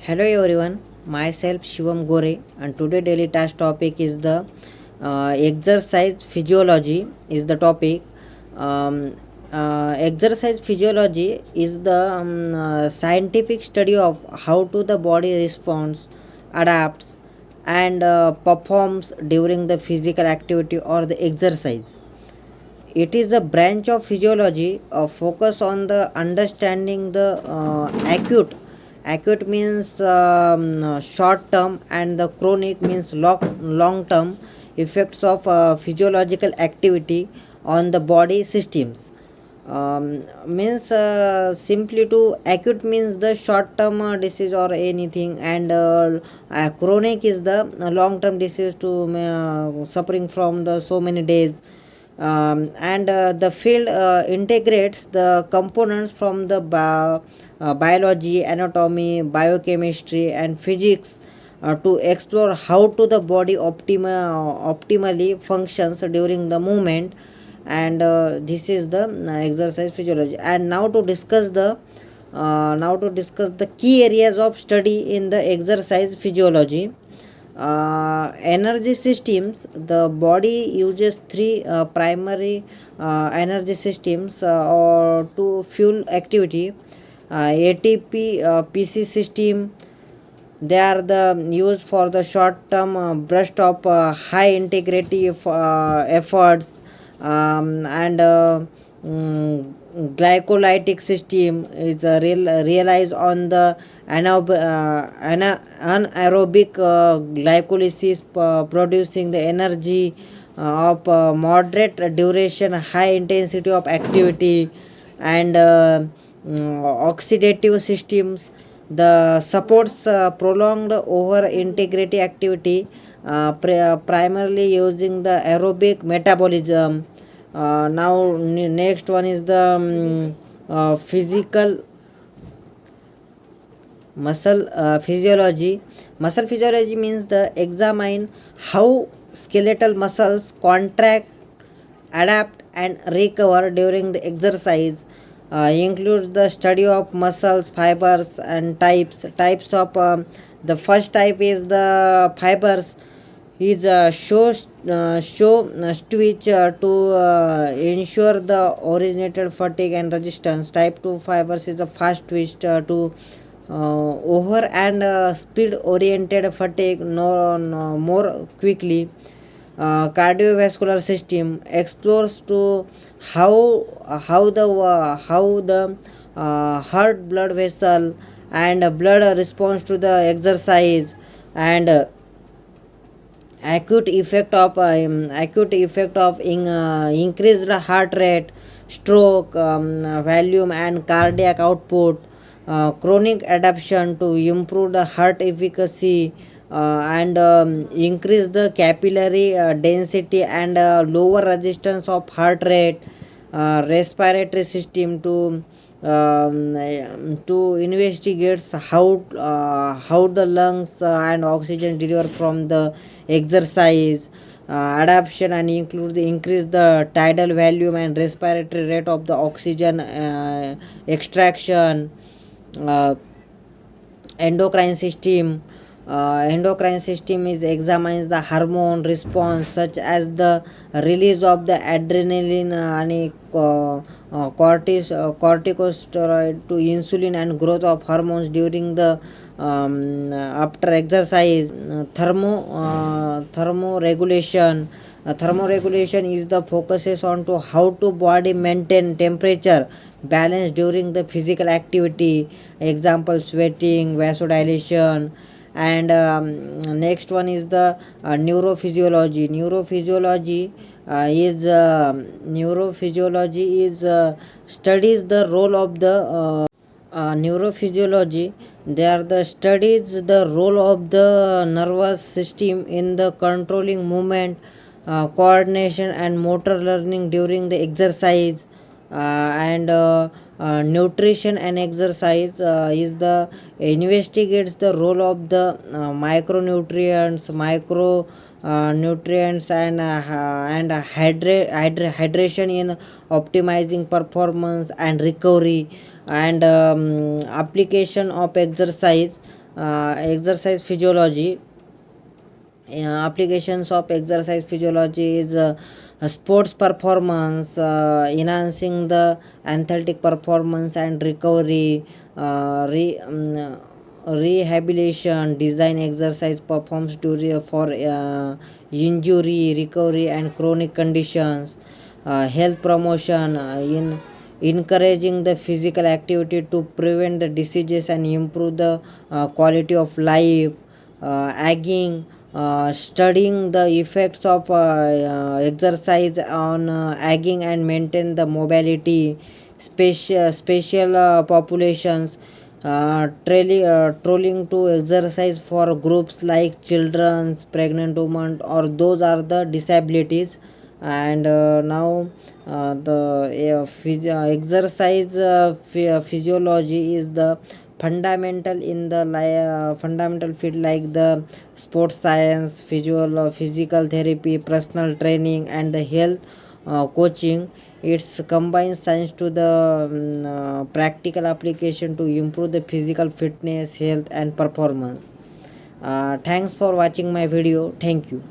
Hello everyone, myself Shivam Gore, and today daily task topic is the exercise physiology is the topic. Um, Exercise physiology is the scientific study of how to the body responds, adapts, and performs during the physical activity or the exercise. It is a branch of physiology focus on the understanding the acute means short term, and the chronic means long term effects of physiological activity on the body systems. Means simply to acute means the short term disease or anything, and chronic is the long term disease to suffering from the so many days. And the field integrates the components from the biology, anatomy, biochemistry, and physics to explore how to the body optimally functions during the movement. And this is the exercise physiology. And now to discuss the key areas of study in the exercise physiology. Energy systems. The body uses three primary energy systems or to fuel activity. ATP PC system, they are the used for the short term burst of high integrity efforts. And glycolytic system is realized on the anaerobic glycolysis, producing the energy of moderate duration high intensity of activity. And oxidative systems, the supports prolonged over integrity activity, primarily using the aerobic metabolism. Now next one is the physical muscle physiology. Muscle physiology means the examine how skeletal muscles contract, adapt, and recover during the exercise. Includes the study of muscles fibers and types of the first type is the fibers is show switch to ensure the originated fatigue and resistance. Type 2 fibers is a fast twist to over and speed oriented fatigue no more quickly. Cardiovascular system explores to how the heart blood vessel and blood response to the exercise. And acute effect of increased heart rate, stroke, volume, and cardiac output. Chronic adaptation to improve the heart efficacy, and increase the capillary density and lower resistance of heart rate. Respiratory system to investigate how the lungs and oxygen deliver from the exercise. Adaptation and increase the tidal volume and respiratory rate of the oxygen extraction. uh, Endocrine system is examines the hormone response such as the release of the adrenaline and corticosteroid to insulin and growth of hormones during the after exercise. Thermoregulation. Thermoregulation is the focuses on to how to body maintain temperature balance during the physical activity. Example, sweating, vasodilation. And next one is the neurophysiology is studies the role of the neurophysiology. They are the studies the role of the nervous system in the controlling movement, coordination, and motor learning during the exercise. And nutrition and exercise is the investigates the role of the nutrients and hydration in optimizing performance and recovery. And application of exercise. Exercise physiology. Applications of exercise physiology is sports performance, enhancing the athletic performance and recovery, rehabilitation, design exercise performs during for injury recovery and chronic conditions, health promotion, in encouraging the physical activity to prevent the diseases and improve the quality of life, aging, studying the effects of exercise on aging and maintain the mobility, special populations, trolling to exercise for groups like children, pregnant women, or those are the disabilities. And now the exercise physiology is the fundamental in the fundamental field like the sports science, physical therapy, personal training, and the health coaching. It's combines science to the practical application to improve the physical fitness, health, and performance. Thanks for watching my video. Thank you.